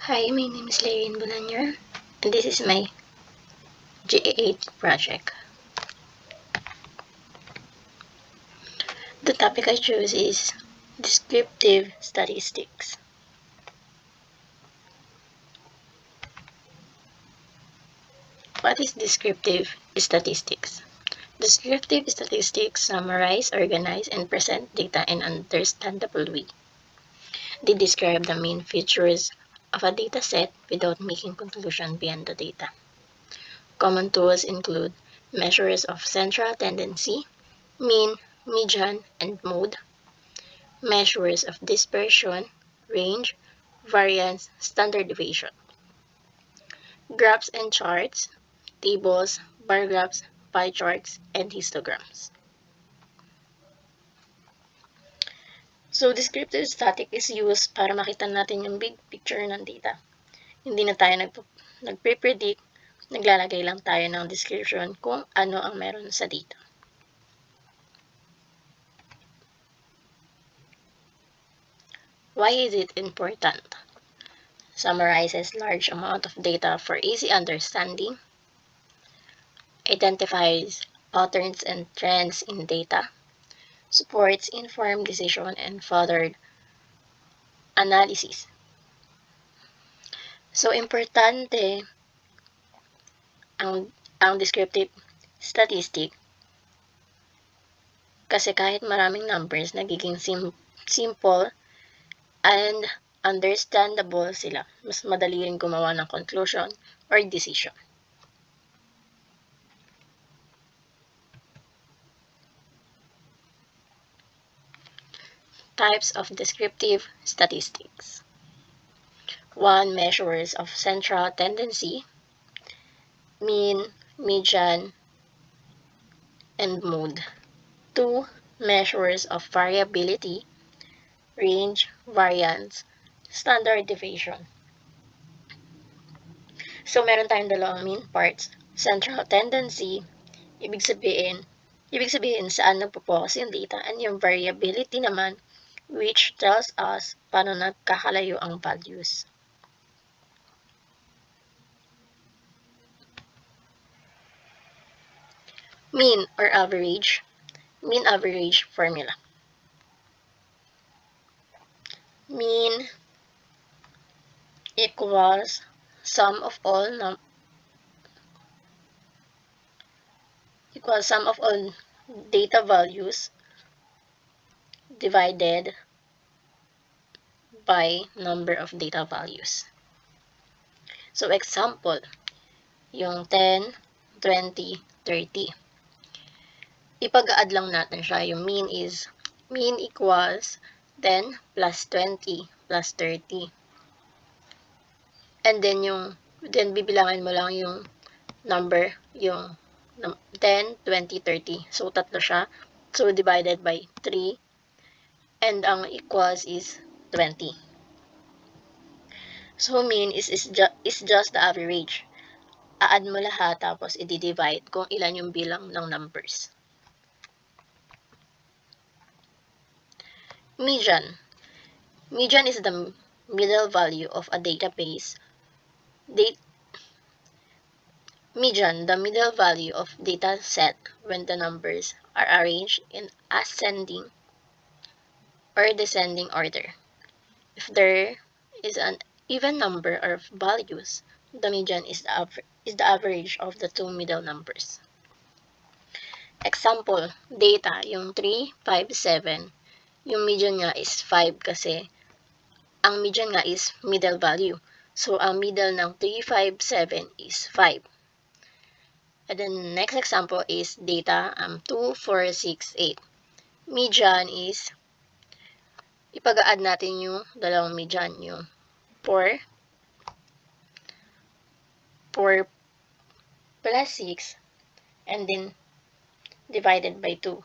Hi, my name is Lorraine Boulanger, and this is my GA8 project. The topic I chose is descriptive statistics. What is descriptive statistics? Descriptive statistics summarize, organize, and present data in an understandable way. They describe the main features of a data set without making conclusions beyond the data. Common tools include measures of central tendency, mean, median, and mode, measures of dispersion, range, variance, standard deviation, graphs and charts, tables, bar graphs, pie charts, and histograms. So, descriptive static is used para makita natin yung big picture ng data. Hindi na tayo nagpe-predict, naglalagay lang tayo ng description kung ano ang meron sa data. Why is it important? Summarizes large amount of data for easy understanding, identifies patterns and trends in data, supports informed decision and further analysis. So, importante ang descriptive statistic kasi kahit maraming numbers, nagiging simple and understandable sila. Mas madali rin gumawa ng conclusion or decision. Types of descriptive statistics. 1. Measures of central tendency, mean, median, and mode. 2. Measures of variability, range, variance, standard deviation. So, meron tayong dalawang main parts. Central tendency, ibig sabihin saan nagpo-focus yung data, and yung variability naman, which tells us paano nagkakalayo ang values. Mean or average. Mean average formula. Mean equals sum of all data values divided by number of data values. So, example, yung 10, 20, 30. Ipag-add lang natin siya. Yung mean equals 10 plus 20 plus 30. And then bibilangin mo lang yung number, yung 10, 20, 30. So, tatlo siya. So, divided by 3. And ang equals is 20. So, mean is just the average. A-add mo lahat, tapos i-divide kung ilan yung bilang ng numbers. Median. Median is the middle value of a database. Median, the middle value of data set when the numbers are arranged in ascending or descending order. If there is an even number of values, the median is the average of the two middle numbers. Example, data, yung 3, 5, 7. Yung median nga is 5 kasi ang median nga is middle value. So, ang middle ng 3, 5, 7 is 5. And then, next example is data 2, 4, 6, 8. Median is, ipag-add natin yung dalawang median, yung 4 plus 6, and then divided by 2.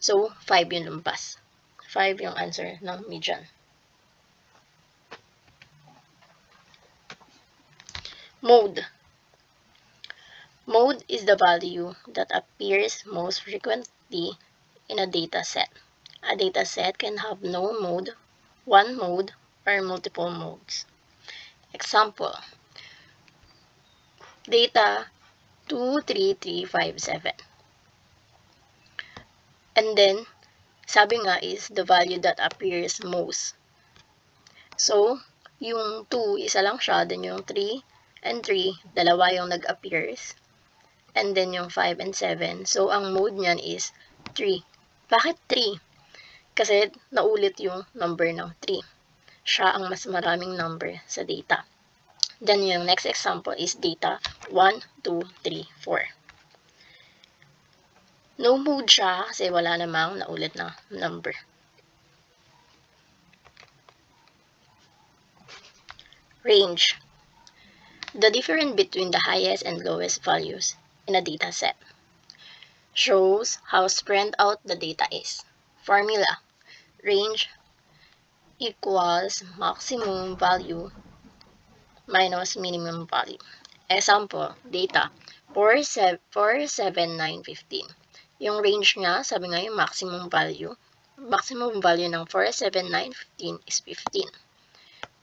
So, 5 yung lumpas. 5 yung answer ng median. Mode. Mode is the value that appears most frequently in a data set. A data set can have no mode, one mode, or multiple modes. Example, data 23357. And then, sabi nga is the value that appears most. So, yung 2, isa lang siya. Then yung 3 and 3, dalawa yung nag-appears. And then yung 5 and 7. So, ang mode niyan is 3. Bakit 3? Kasi naulit yung number ng 3. Siya ang mas maraming number sa data. Then yung next example is data 1, 2, 3, 4. No mode siya kasi wala namang naulit na number. Range. The difference between the highest and lowest values in a data set shows how spread out the data is. Formula. Range equals maximum value minus minimum value. Example, data 47915. Yung range niya, sabi nga yung maximum value ng 47915 is 15.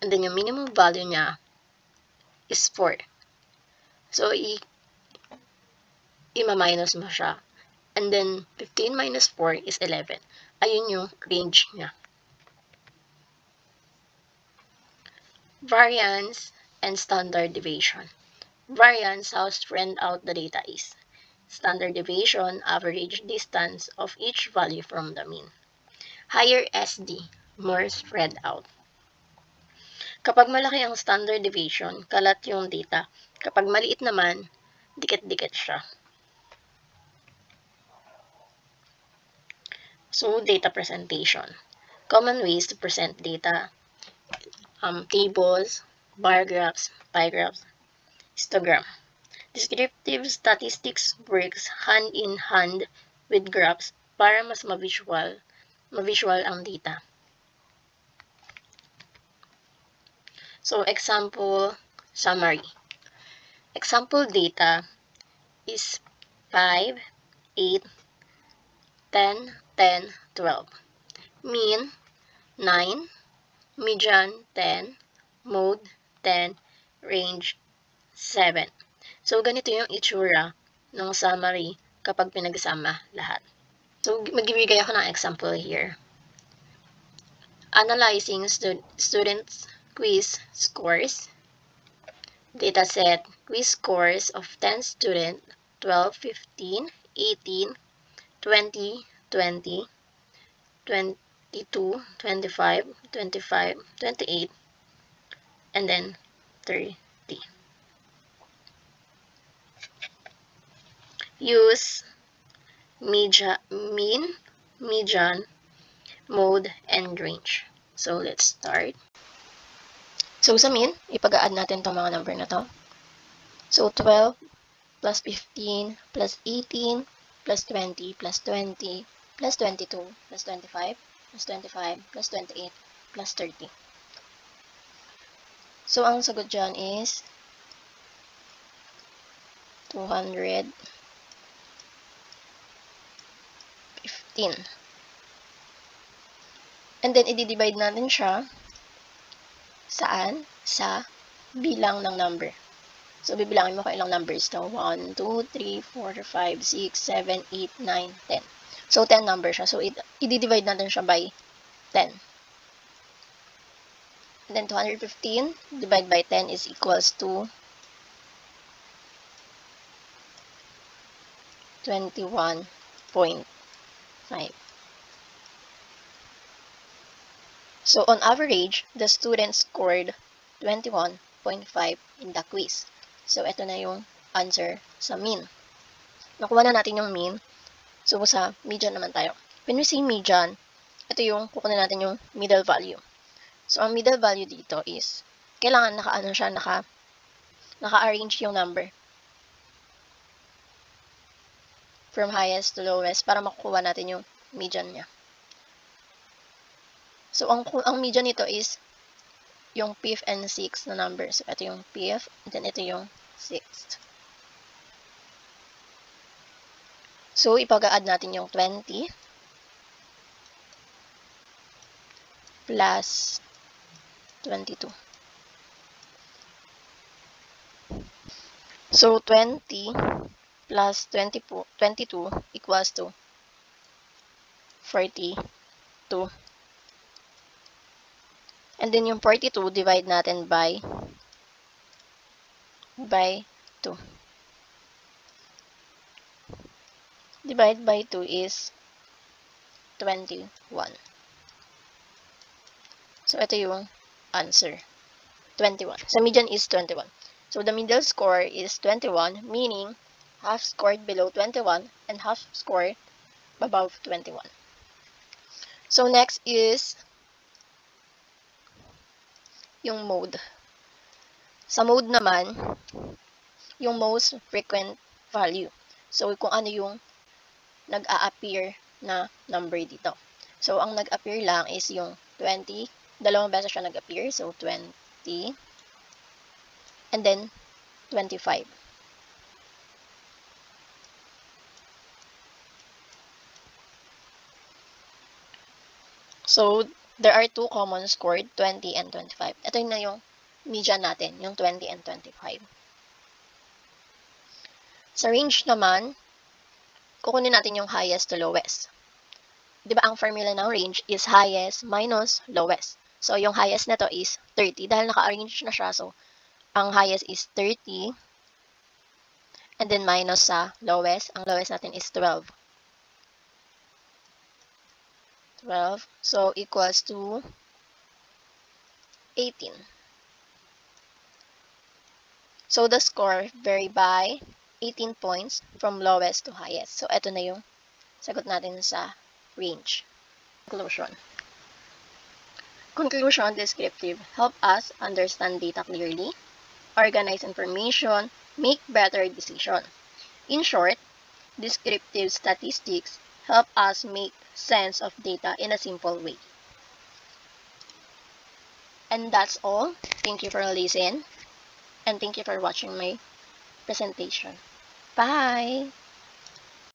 And then yung minimum value niya is 4. So, i-minus mo siya. And then, 15 minus 4 is 11. Ayun yung range niya. Variance and standard deviation. Variance, how spread out the data is. Standard deviation, average distance of each value from the mean. Higher SD, more spread out. Kapag malaki ang standard deviation, kalat yung data. Kapag maliit naman, dikit-dikit siya. So, data presentation. Common ways to present data. Tables, bar graphs, pie graphs, histogram. Descriptive statistics works hand in hand with graphs para mas ma-visual ang data. So, example summary. Example data is 5, 8, 10, 10, 12. Mean, 9. Median, 10. Mode, 10. Range, 7. So, ganito yung itsura ng summary kapag pinagsama lahat. So, magbibigay ako ng example here. Analyzing students' quiz scores. Dataset, quiz scores of 10 students, 12, 15, 18, 20, 20, 22, 25, 25, 28, and then 30. Use mean, median, mode, and range. So, let's start. So, sa mean, ipag-add natin itong mga number na to. So, 12 plus 15 plus 18 plus 20 plus 20 plus 22 plus 25 plus 25 plus 28 plus 30. So, ang sagot dyan is 215. And then, i-divide natin siya saan? Sa bilang ng number. So, bibilangin mo kung ilang numbers to. 1, 2, 3, 4, 5, 6, 7, 8, 9, 10. So, 10 numbers siya. So, i-divide natin siya by 10. And then, 215 divided by 10 is equals to 21.5. So, on average, the student scored 21.5 in the quiz. So, ito na yung answer sa mean. Nakuha na natin yung mean. So, sa median naman tayo. When we say median, ito yung kukunin natin yung middle value. So, ang middle value dito is, kailangan naka-arrange yung number from highest to lowest para makukuha natin yung median niya. So, ang median nito is yung 5th and 6th na number. So, ito yung 5th, and then ito yung 6th. So, ipag-add natin yung 20 plus 22. So 20 plus 22 equals to 42. And then yung 42, divide natin by 2. Divide by 2 is 21. So, ito yung answer. 21. So, median is 21. So, the middle score is 21, meaning half scored below 21 and half scored above 21. So, next is yung mode. Sa mode naman, yung most frequent value. So, kung ano yung nag-a-appear na number dito. So, ang nag-appear lang is yung 20. Dalawang beses siya nag-appear. So, 20. And then, 25. So, there are two common scored, 20 and 25. Ito na yung median natin, yung 20 and 25. Sa range naman, kukunin natin yung highest to lowest. Diba ang formula ng range is highest minus lowest. So, yung highest na to is 30. Dahil naka-arrange na siya, so, ang highest is 30. And then, minus sa lowest. Ang lowest natin is 12. 12. So, equals to 18. So, the score vary by 18 points from lowest to highest. So, ito na yung sagot natin sa range. Conclusion. Conclusion, descriptive, help us understand data clearly, organize information, make better decisions. In short, descriptive statistics help us make sense of data in a simple way. And that's all. Thank you for listening. And thank you for watching my presentation. Bye!